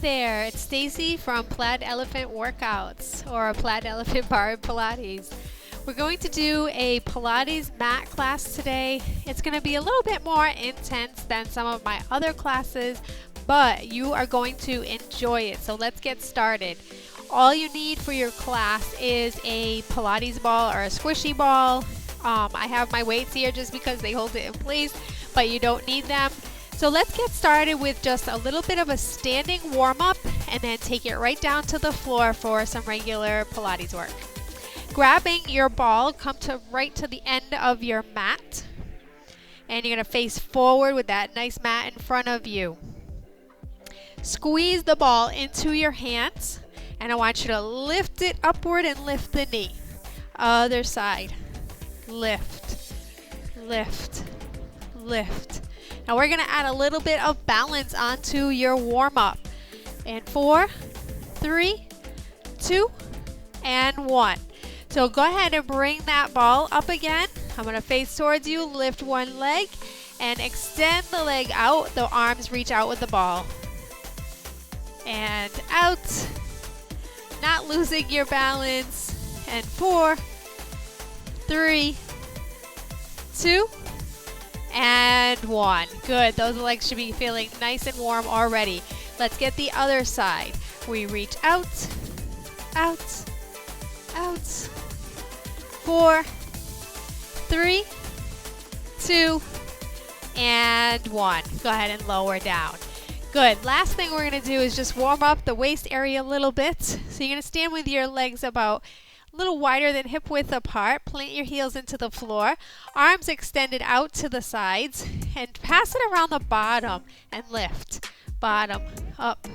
there, it's Stacy from Plaid Elephant Workouts, or Plaid Elephant Bar Pilates. We're going to do a Pilates mat class today. It's going to be a little bit more intense than some of my other classes, but you are going to enjoy it. So let's get started. All you need for your class is a Pilates ball or a squishy ball. I have my weights here just because they hold it in place, but you don't need them. So let's get started with just a little bit of a standing warm-up and then take it right down to the floor for some regular Pilates work. Grabbing your ball, come right to the end of your mat, and you're going to face forward with that nice mat in front of you. Squeeze the ball into your hands, and I want you to lift it upward and lift the knee. Other side. Lift, lift, lift. Now we're going to add a little bit of balance onto your warm-up. And 4, 3, 2, and 1. So go ahead and bring that ball up again. I'm going to face towards you, lift one leg, and extend the leg out. The arms reach out with the ball. And out. Not losing your balance. And 4, 3, 2, and 1. Good. Those legs should be feeling nice and warm already. Let's get the other side. We reach out, out, out. 4, 3, 2, and 1. Go ahead and lower down. Good. Last thing we're going to do is just warm up the waist area a little bit. So you're going to stand with your legs about a little wider than hip width apart. Plant your heels into the floor. Arms extended out to the sides. And pass it around the bottom and lift. Bottom, up.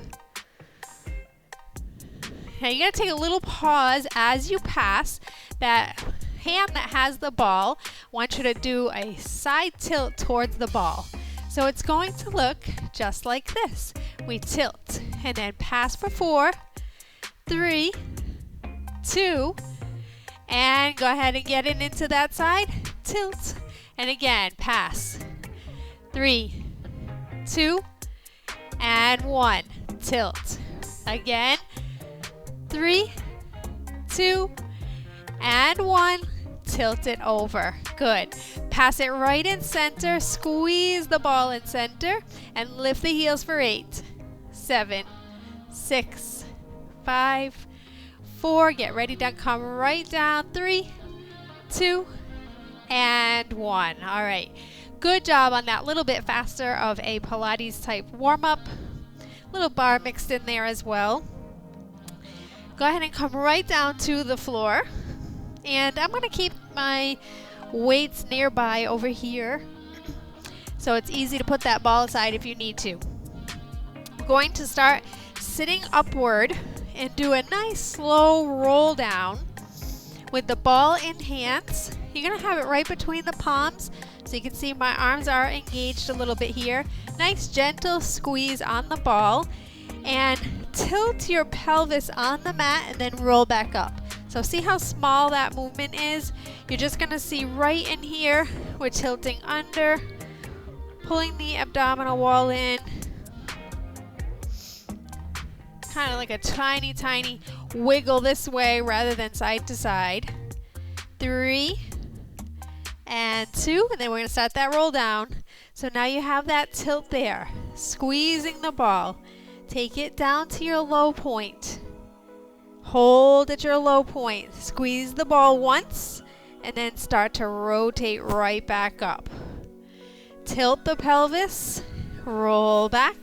Now you're going to take a little pause as you pass. That hand that has the ball, I want you to do a side tilt towards the ball. So it's going to look just like this. We tilt and then pass for 4, 3, 2, and go ahead and get it into that side. Tilt. And again, pass. 3, 2, and 1. Tilt. Again. 3, 2, and 1. Tilt it over. Good. Pass it right in center. Squeeze the ball in center. And lift the heels for 8, 7, 6, 5, 4. Get ready to come right down. 3, 2, and 1. All right. Good job on that little bit faster of a Pilates type warm-up. Little bar mixed in there as well. Go ahead and come right down to the floor. And I'm going to keep my weights nearby over here so it's easy to put that ball aside if you need to. I'm going to start sitting upward and do a nice slow roll down with the ball in hands. You're going to have it right between the palms so you can see my arms are engaged a little bit here. Nice gentle squeeze on the ball and tilt your pelvis on the mat and then roll back up. So see how small that movement is? You're just going to see right in here, we're tilting under, pulling the abdominal wall in. Kind of like a tiny, tiny wiggle this way rather than side to side. 3, and 2, and then we're going to start that roll down. So now you have that tilt there, squeezing the ball. Take it down to your low point. Hold at your low point. Squeeze the ball once and then start to rotate right back up. Tilt the pelvis. Roll back.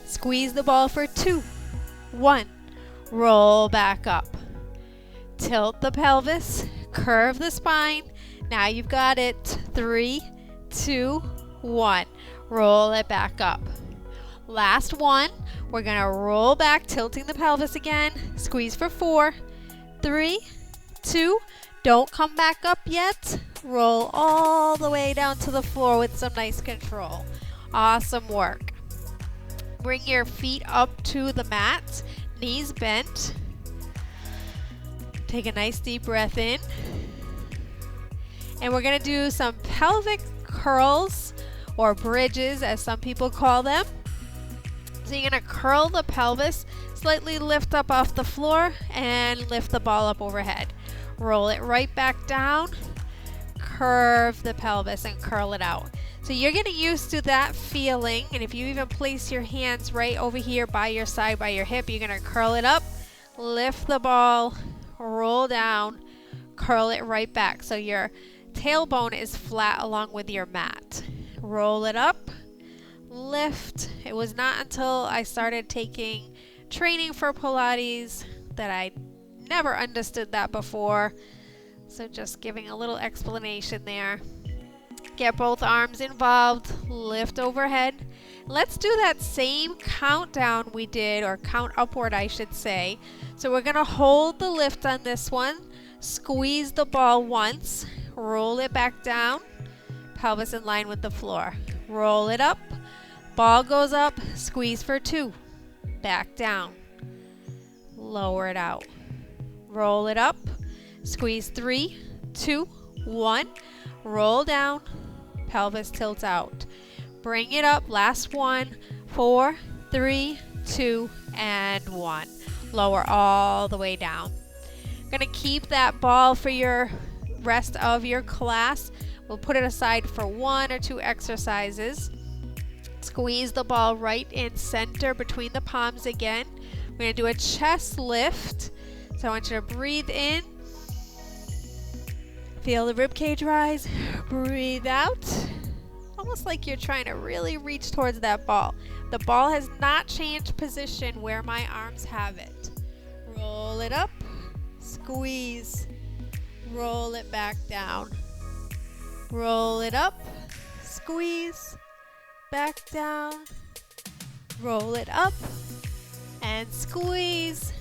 Squeeze the ball for 2, 1. Roll back up. Tilt the pelvis. Curve the spine. Now you've got it. 3, 2, 1. Roll it back up. Last one. We're going to roll back, tilting the pelvis again. Squeeze for 4, 3, 2. Don't come back up yet. Roll all the way down to the floor with some nice control. Awesome work. Bring your feet up to the mat, knees bent. Take a nice deep breath in. And we're going to do some pelvic curls or bridges, as some people call them. So So you're going to curl the pelvis, slightly lift up off the floor, and lift the ball up overhead. Roll it right back down, curve the pelvis, and curl it out. So you're getting used to that feeling, and if you even place your hands right over here by your side, by your hip, you're going to curl it up, lift the ball, roll down, curl it right back. So your tailbone is flat along with your mat. Roll it up, lift. It was not until I started taking training for Pilates that I never understood that before. So just giving a little explanation there. Get both arms involved, lift overhead. Let's do that same countdown we did, or count upward I should say. So we're going to hold the lift on this one, squeeze the ball once, roll it back down, pelvis in line with the floor. Roll it up, ball goes up, squeeze for 2, back down, lower it out. Roll it up, squeeze 3, 2, 1, roll down, pelvis tilts out. Bring it up, last one, 4, 3, 2, and 1. Lower all the way down. Gonna keep that ball for your rest of your class. We'll put it aside for 1 or 2 exercises. Squeeze the ball right in center between the palms again. We're gonna do a chest lift. So I want you to breathe in. Feel the rib cage rise. Breathe out. Almost like you're trying to really reach towards that ball. The ball has not changed position where my arms have it. Roll it up, squeeze, roll it back down. Roll it up, squeeze, back down, roll it up, and squeeze,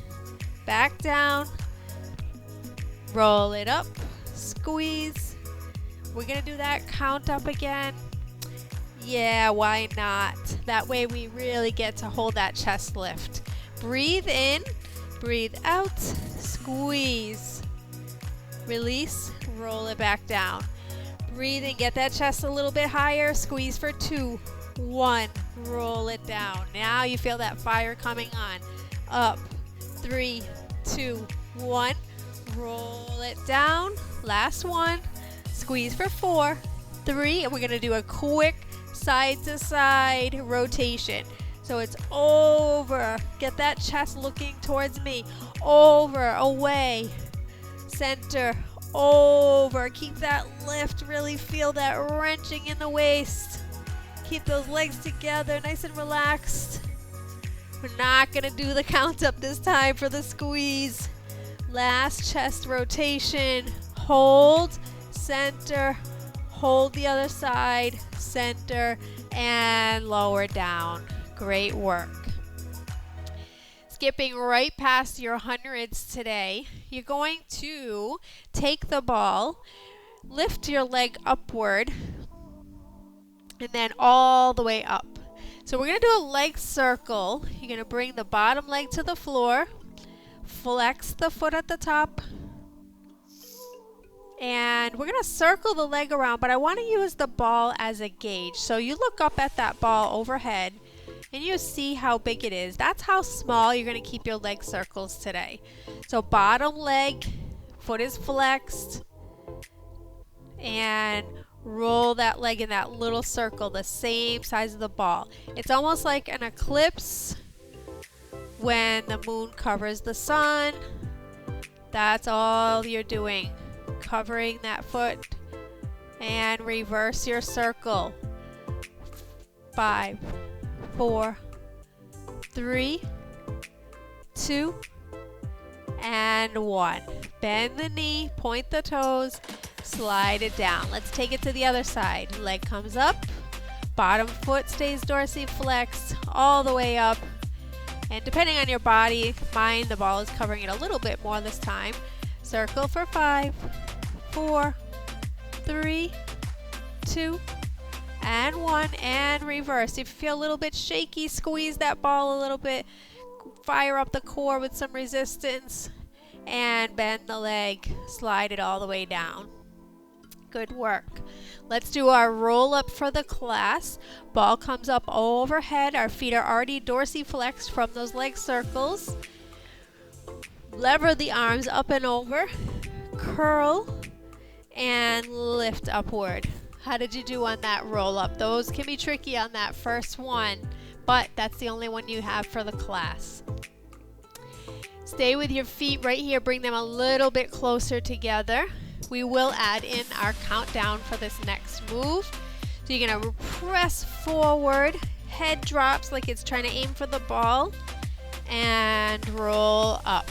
back down, roll it up, squeeze. We're gonna do that count up again. Yeah, why not? That way we really get to hold that chest lift. Breathe in, breathe out, squeeze, release, roll it back down. Breathe in, get that chest a little bit higher, squeeze for 2, 1, roll it down. Now you feel that fire coming on. Up, 3, 2, 1, roll it down. Last one, squeeze for 4, 3, and we're gonna do a quick side to side rotation. So it's over, get that chest looking towards me, over, away, center, over. Keep that lift, really feel that wrenching in the waist. Keep those legs together, nice and relaxed. We're not gonna do the count up this time for the squeeze. Last chest rotation, hold, center, hold the other side, center, and lower down. Great work. Skipping right past your hundreds today, you're going to take the ball, lift your leg upward, and then all the way up. So we're going to do a leg circle. You're going to bring the bottom leg to the floor, flex the foot at the top, and we're going to circle the leg around, but I want to use the ball as a gauge. So you look up at that ball overhead and you see how big it is. That's how small you're going to keep your leg circles today. So bottom leg, foot is flexed, and roll that leg in that little circle the same size of the ball. It's almost like an eclipse when the moon covers the sun. That's all you're doing. Covering that foot, and reverse your circle. 5, 4, 3, 2, and 1. Bend the knee, point the toes, slide it down. Let's take it to the other side. Leg comes up, bottom foot stays dorsiflexed all the way up, and depending on your body, mine, the ball is covering it a little bit more this time. Circle for 5, 4, 3, 2, and 1, and reverse. If you feel a little bit shaky, squeeze that ball a little bit, fire up the core with some resistance, and bend the leg, slide it all the way down. Good work. Let's do our roll up for the class. Ball comes up overhead. Our feet are already dorsiflexed from those leg circles. Lever the arms up and over. Curl and lift upward. How did you do on that roll up? Those can be tricky on that first one, but that's the only one you have for the class. Stay with your feet right here. Bring them a little bit closer together. We will add in our countdown for this next move. So you're gonna press forward, head drops like it's trying to aim for the ball, and roll up.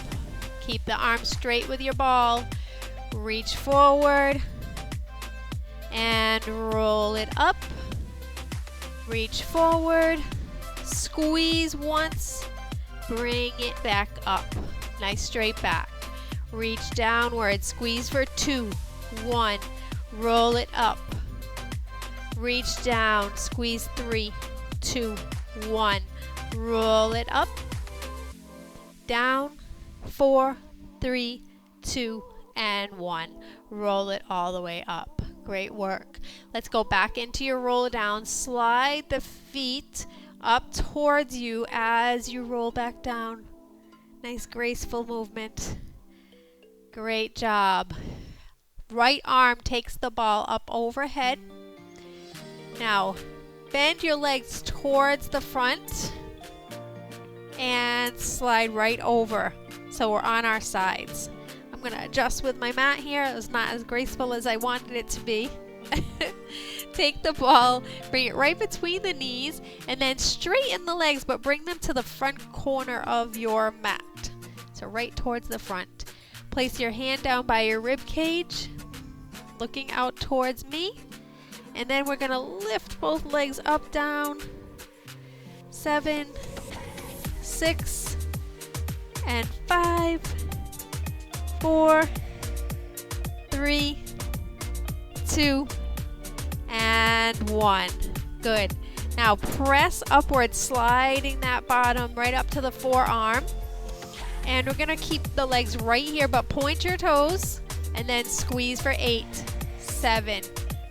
Keep the arms straight with your ball. Reach forward and roll it up. Reach forward, squeeze once, bring it back up. Nice straight back. Reach downward, squeeze for 2, 1, roll it up. Reach down, squeeze 3, 2, 1, roll it up. Down, 4, 3, 2, and 1. Roll it all the way up. Great work. Let's go back into your roll down. Slide the feet up towards you as you roll back down. Nice graceful movement. Great job. Right arm takes the ball up overhead. Now, bend your legs towards the front and slide right over. So we're on our sides. I'm going to adjust with my mat here. It was not as graceful as I wanted it to be. Take the ball, bring it right between the knees, and then straighten the legs, but bring them to the front corner of your mat. So right towards the front. Place your hand down by your rib cage, looking out towards me. And then we're going to lift both legs up, down. 7, 6, and 5, 4, 3, 2, and 1. Good. Now press upward, sliding that bottom right up to the forearm. And we're going to keep the legs right here, but point your toes and then squeeze for 8, 7,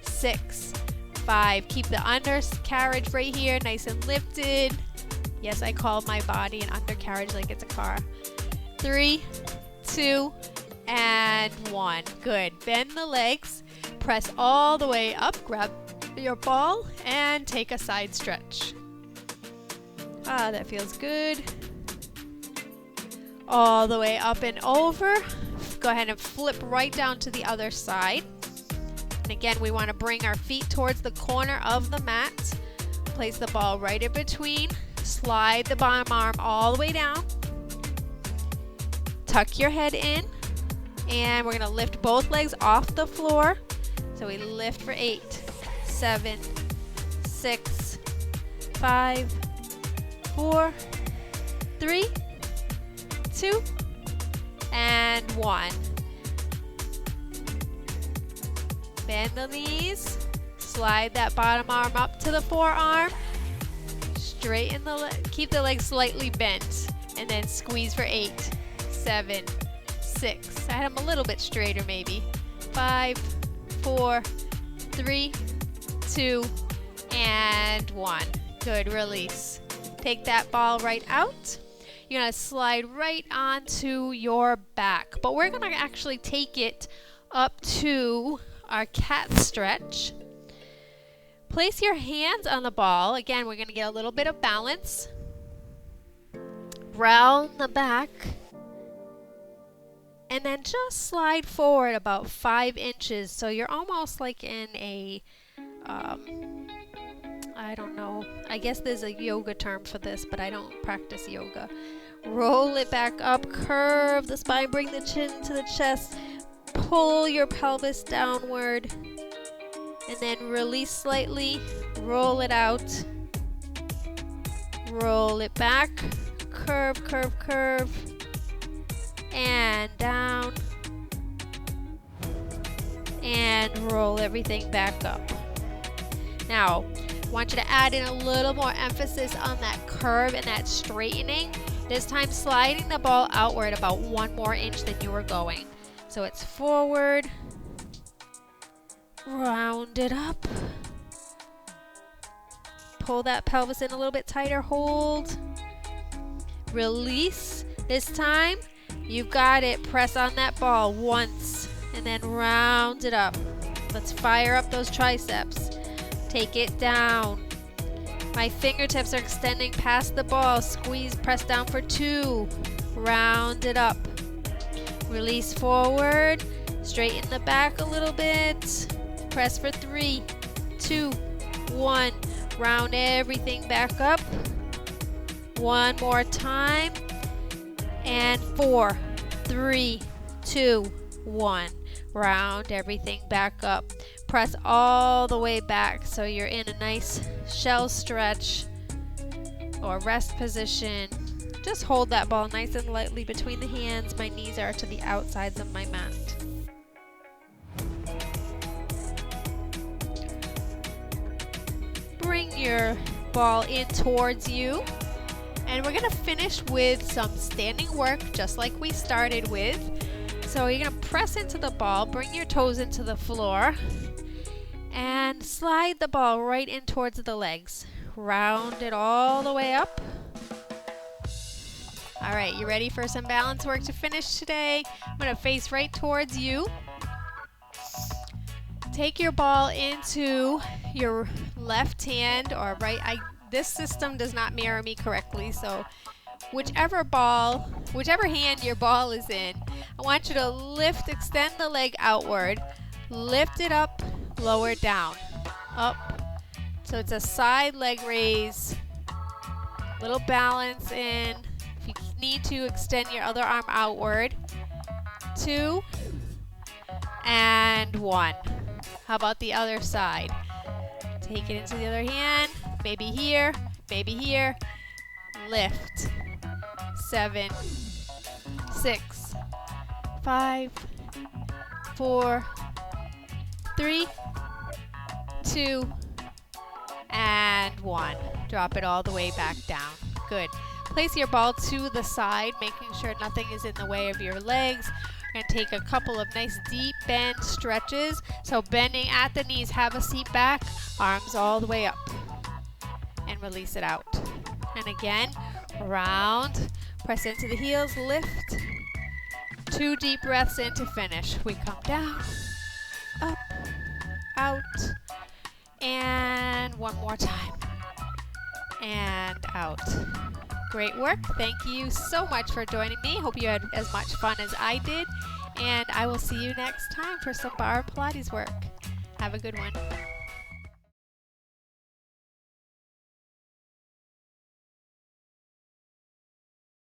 6, 5. Keep the undercarriage right here, nice and lifted. Yes, I call my body an undercarriage like it's a car. 3, 2, and 1. Good. Bend the legs, press all the way up, grab your ball, and take a side stretch. Ah, that feels good. All the way up and over. Go ahead and flip right down to the other side. And again, we want to bring our feet towards the corner of the mat. Place the ball right in between. Slide the bottom arm all the way down. Tuck your head in. And we're going to lift both legs off the floor. So we lift for 8, 7, 6, 5, 4, 3, 2, and 1. Bend the knees. Slide that bottom arm up to the forearm. Straighten the leg. Keep the legs slightly bent. And then squeeze for 8, 7, 6. I had them a little bit straighter maybe. 5, 4, 3, 2, and 1. Good. Release. Take that ball right out. You're going to slide right onto your back. But we're going to actually take it up to our cat stretch. Place your hands on the ball. Again, we're going to get a little bit of balance. Round the back. And then just slide forward about 5 inches. So you're almost like in a, I don't know. I guess there's a yoga term for this, but I don't practice yoga. Roll it back up, curve the spine, bring the chin to the chest, pull your pelvis downward, and then release slightly, roll it out, roll it back, curve, curve, curve, and down, and roll everything back up. Now, I want you to add in a little more emphasis on that curve and that straightening. This time sliding the ball outward about 1 more inch than you were going. So it's forward, Round it up. Pull that pelvis in a little bit tighter. Hold. Release. This time, you've got it. Press on that ball once and then round it up. Let's fire up those triceps. Take it down. My fingertips are extending past the ball. Squeeze, press down for 2. Round it up. Release forward. Straighten the back a little bit. Press for 3, 2, 1. Round everything back up. One more time. And 4, 3, 2, 1. Round everything back up. Press all the way back so you're in a nice shell stretch or rest position. Just hold that ball nice and lightly between the hands. My knees are to the outsides of my mat. Bring your ball in towards you. And we're going to finish with some standing work just like we started with. So you're going to press into the ball, bring your toes into the floor, and slide the ball right in towards the legs. Round it all the way up. All right, you ready for some balance work to finish today? I'm going to face right towards you. Take your ball into your left hand or right. This system does not mirror me correctly, so whichever hand your ball is in, I want you to lift, extend the leg outward, lift it up, lower it down, up. So it's a side leg raise, little balance in. If you need to, extend your other arm outward. 2 and 1. How about the other side? Take it into the other hand, maybe here, lift. 7, 6, 5, 4, 3, 2, and 1. Drop it all the way back down. Good. Place your ball to the side, making sure nothing is in the way of your legs. We're going to take a couple of nice deep bend stretches. So bending at the knees, have a seat back, arms all the way up. And release it out. And again, round, press into the heels, lift. 2 deep breaths in to finish. We come down, up, out, and one more time. And out. Great work. Thank you so much for joining me. Hope you had as much fun as I did. And I will see you next time for some bar Pilates work. Have a good one.